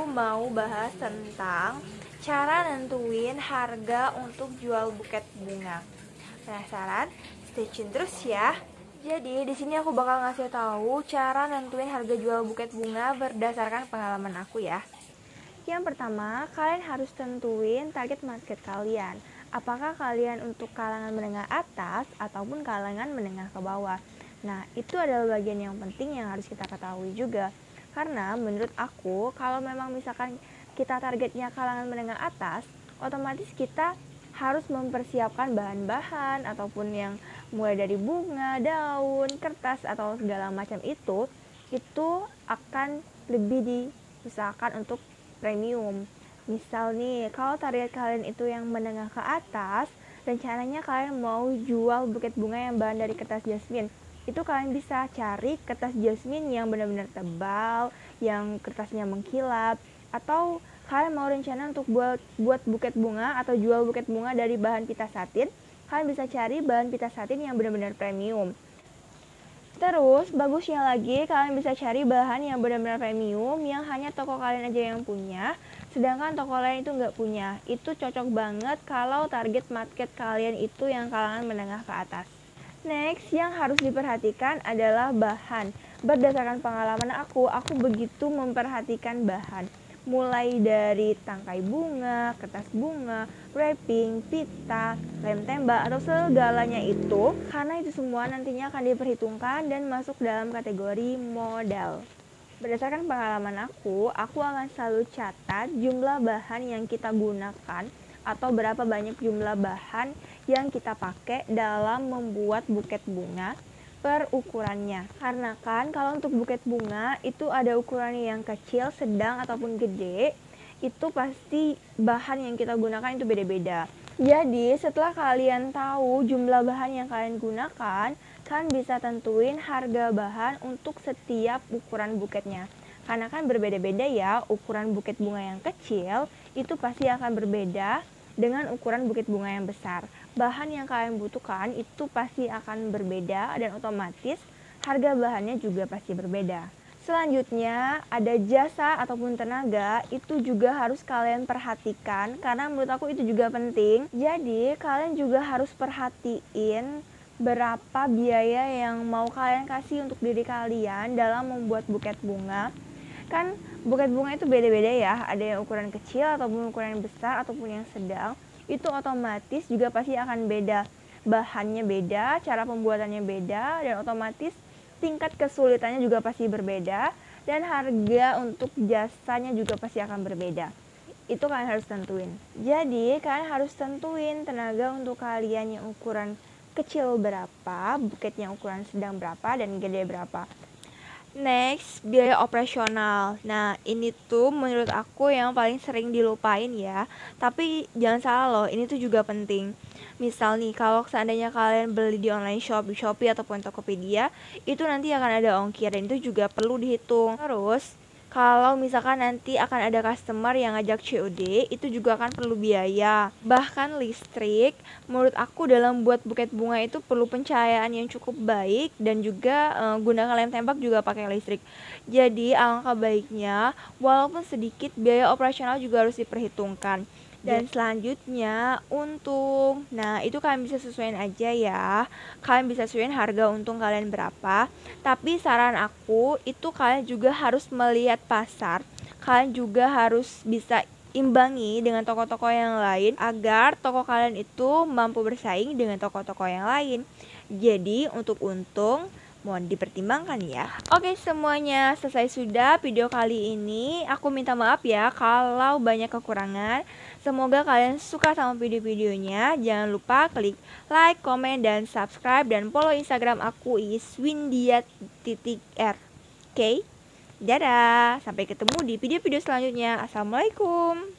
mau bahas tentang cara nentuin harga untuk jual buket bunga. Penasaran? Stay tune terus ya. Jadi di sini aku bakal ngasih tahu cara nentuin harga jual buket bunga berdasarkan pengalaman aku ya. Yang pertama, kalian harus tentuin target market kalian. Apakah kalian untuk kalangan menengah atas ataupun kalangan menengah ke bawah. Nah, itu adalah bagian yang penting yang harus kita ketahui juga. Karena menurut aku, kalau memang misalkan kita targetnya kalangan menengah atas, otomatis kita harus mempersiapkan bahan-bahan ataupun yang mulai dari bunga, daun, kertas atau segala macam itu akan lebih diusahakan untuk premium. Misal nih, kalau target kalian itu yang menengah ke atas, rencananya kalian mau jual buket bunga yang bahan dari kertas jasmine. Itu kalian bisa cari kertas jasmine yang benar-benar tebal, yang kertasnya mengkilap, atau kalian mau rencana untuk buat buket bunga atau jual buket bunga dari bahan pita satin, kalian bisa cari bahan pita satin yang benar-benar premium. Terus bagusnya lagi kalian bisa cari bahan yang benar-benar premium yang hanya toko kalian aja yang punya, sedangkan toko lain itu nggak punya. Itu cocok banget kalau target market kalian itu yang kalangan menengah ke atas. Next, yang harus diperhatikan adalah bahan. Berdasarkan pengalaman aku begitu memperhatikan bahan. Mulai dari tangkai bunga, kertas bunga, wrapping, pita, lem tembak, atau segalanya itu. Karena itu semua nantinya akan diperhitungkan dan masuk dalam kategori modal. Berdasarkan pengalaman aku akan selalu catat jumlah bahan yang kita gunakan atau berapa banyak jumlah bahan yang kita pakai dalam membuat buket bunga per ukurannya. Karena kan kalau untuk buket bunga itu ada ukuran yang kecil, sedang ataupun gede, itu pasti bahan yang kita gunakan itu beda-beda. Jadi setelah kalian tahu jumlah bahan yang kalian gunakan, kalian bisa tentuin harga bahan untuk setiap ukuran buketnya. Karena kan berbeda-beda ya, ukuran buket bunga yang kecil itu pasti akan berbeda dengan ukuran buket bunga yang besar. Bahan yang kalian butuhkan itu pasti akan berbeda dan otomatis harga bahannya juga pasti berbeda. Selanjutnya ada jasa ataupun tenaga, itu juga harus kalian perhatikan karena menurut aku itu juga penting. Jadi kalian juga harus perhatiin berapa biaya yang mau kalian kasih untuk diri kalian dalam membuat buket bunga. Kan buket bunga itu beda-beda ya, ada yang ukuran kecil ataupun ukuran yang besar ataupun yang sedang. Itu otomatis juga pasti akan beda. Bahannya beda, cara pembuatannya beda, dan otomatis tingkat kesulitannya juga pasti berbeda, dan harga untuk jasanya juga pasti akan berbeda. Itu kalian harus tentuin. Jadi kalian harus tentuin tenaga untuk kalian yang ukuran kecil berapa, buketnya ukuran sedang berapa, dan gede berapa. Next, biaya operasional. Nah, ini tuh menurut aku yang paling sering dilupain ya. Tapi jangan salah loh, ini tuh juga penting. Misal nih, kalau seandainya kalian beli di online shop, di Shopee ataupun Tokopedia, itu nanti akan ada ongkir dan itu juga perlu dihitung. Terus, kalau misalkan nanti akan ada customer yang ngajak COD, itu juga akan perlu biaya. Bahkan listrik, menurut aku dalam buat buket bunga itu perlu pencahayaan yang cukup baik dan juga gunakan lem tembak juga pakai listrik. Jadi alangkah baiknya walaupun sedikit biaya operasional juga harus diperhitungkan. Dan selanjutnya untung. Nah, itu kalian bisa sesuaiin aja ya. Kalian bisa sesuaiin harga untung kalian berapa. Tapi saran aku itu kalian juga harus melihat pasar. Kalian juga harus bisa imbangi dengan toko-toko yang lain agar toko kalian itu mampu bersaing dengan toko-toko yang lain. Jadi untuk untung mohon dipertimbangkan ya. Oke, semuanya selesai sudah video kali ini. Aku minta maaf ya kalau banyak kekurangan. Semoga kalian suka sama video-videonya. Jangan lupa klik like, komen, dan subscribe. Dan follow Instagram aku iswindia.r. Oke, dadah. Sampai ketemu di video-video selanjutnya. Assalamualaikum.